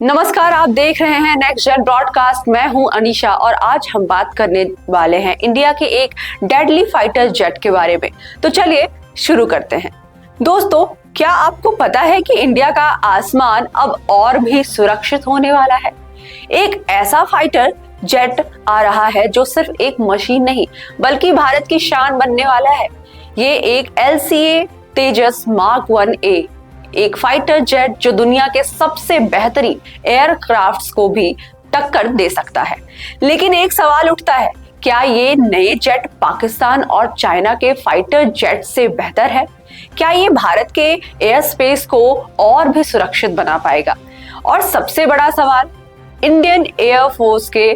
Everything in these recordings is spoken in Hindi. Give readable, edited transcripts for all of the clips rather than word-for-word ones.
नमस्कार, आप देख रहे हैं नेक्स्ट जेन ब्रॉडकास्ट। मैं हूं अनीशा और आज हम बात करने वाले हैं इंडिया के एक डेडली फाइटर जेट के बारे में। तो चलिए शुरू करते हैं। दोस्तों, क्या आपको पता है कि इंडिया का आसमान अब और भी सुरक्षित होने वाला है? एक ऐसा फाइटर जेट आ रहा है जो सिर्फ एक मशीन नहीं बल्कि भारत की शान बनने वाला है। ये एक LCA तेजस मार्क 1A, एक फाइटर जेट जो दुनिया के सबसे बेहतरीन एयरक्राफ्ट्स को भी टक्कर दे सकता है। लेकिन एक सवाल उठता है, क्या ये नए जेट पाकिस्तान और चाइना के फाइटर जेट से बेहतर है? क्या ये भारत के एयर स्पेस को और भी सुरक्षित बना पाएगा? और सबसे बड़ा सवाल, इंडियन एयरफोर्स के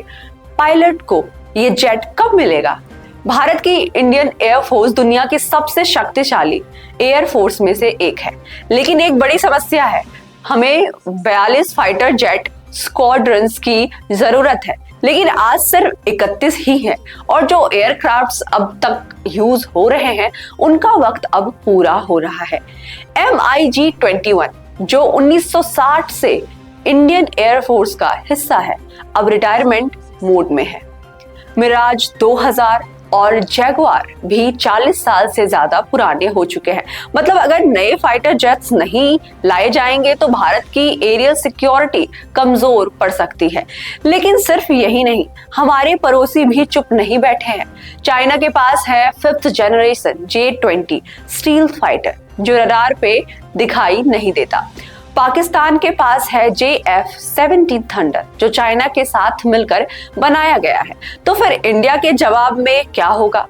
पायलट को ये जेट कब मिलेगा? भारत की इंडियन एयरफोर्स दुनिया की सबसे शक्तिशाली एयरफोर्स में से एक है, लेकिन एक बड़ी समस्या है। हमें 42 फाइटर जेट स्क्वाड्रंस की जरूरत है, लेकिन आज सिर्फ 31 ही है और जो एयरक्राफ्ट्स अब तक यूज हो रहे हैं उनका वक्त अब पूरा हो रहा है। MiG-21 जो 1960 से इंडियन एयरफोर्स का हिस्सा है, अब रिटायरमेंट मोड में है। मिराज 2000 और जैगुआर भी 40 साल से ज्यादा पुराने हो चुके हैं। मतलब अगर नए फाइटर जेट्स नहीं लाए जाएंगे तो भारत की एरियल सिक्योरिटी कमजोर पड़ सकती है। लेकिन सिर्फ यही नहीं, हमारे पड़ोसी भी चुप नहीं बैठे हैं। चाइना के पास है 5th generation J-20 steel fighter जो रडार पे दिखाई नहीं देता। पाकिस्तान के पास है JF-17 थंडर जो चाइना के साथ मिलकर बनाया गया है। तो फिर इंडिया के जवाब में क्या होगा?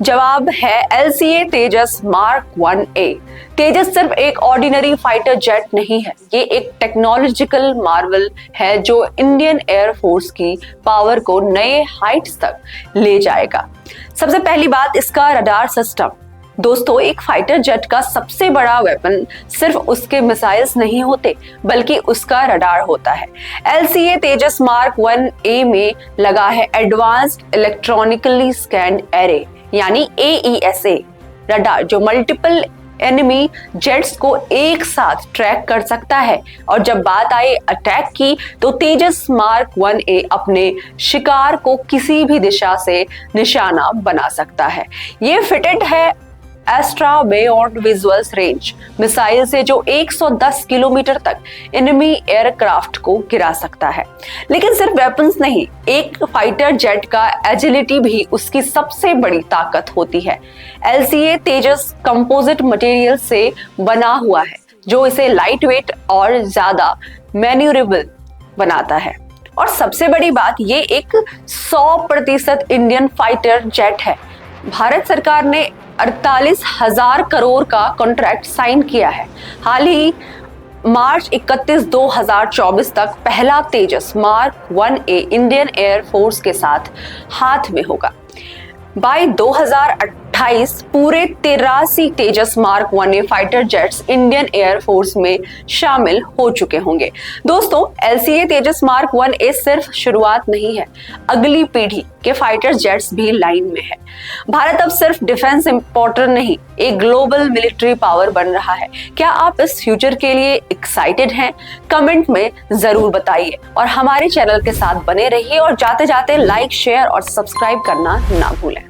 जवाब है LCA तेजस मार्क 1A। तेजस सिर्फ एक ऑर्डिनरी फाइटर जेट नहीं है, ये एक टेक्नोलॉजिकल मार्वल है जो इंडियन एयरफोर्स की पावर को नए हाइट्स तक ले जाएगा। सबसे पहली बात, इसका रडार सिस्टम। दोस्तों, एक फाइटर जेट का सबसे बड़ा वेपन सिर्फ उसके मिसाइल्स नहीं होते बल्कि उसका रडार होता है। LCA तेजस मार्क 1A में लगा है एडवांस्ड इलेक्ट्रॉनिकली स्कैन्ड एरे यानी AESA रडार जो मल्टीपल एनिमी जेट्स को एक साथ ट्रैक कर सकता है। और जब बात आए अटैक की तो तेजस मार्क 1A अपने शिकार को किसी भी दिशा से निशाना बना सकता है। ये फिटेड है Astra beyond visuals range missile से जो 110 किलोमीटर तक एनिमी एयरक्राफ्ट को गिरा सकता है। लेकिन सिर्फ वेपन्स नहीं, एक फाइटर जेट का एजिलिटी भी उसकी सबसे बड़ी ताकत होती है। LCA तेजस कंपोजिट मटेरियल से बना हुआ है जो इसे लाइट वेट और ज्यादा मैन्यूरेबल बनाता है। और सबसे बड़ी बात, ये एक 100% इंडियन फाइटर जेट है। भारत सरकार ने 48,000 करोड़ का कॉन्ट्रैक्ट साइन किया है। हाल ही मार्च 31, 2024 तक पहला तेजस मार्क 1A इंडियन एयरफोर्स के साथ हाथ में होगा। बाय 2028 पूरे 83 Tejas mark 1A fighter jets Indian air force में शामिल हो चुके होंगे। दोस्तों, LCA तेजस मार्क 1A सिर्फ शुरुआत नहीं है, अगली पीढ़ी के फाइटर जेट्स भी लाइन में है। भारत अब सिर्फ डिफेंस इंपोर्टर नहीं, एक ग्लोबल मिलिट्री पावर बन रहा है। क्या आप इस फ्यूचर के लिए एक्साइटेड हैं? कमेंट में जरूर बताइए और हमारे चैनल के साथ बने रहिए और जाते जाते लाइक, शेयर और सब्सक्राइब करना ना भूलें।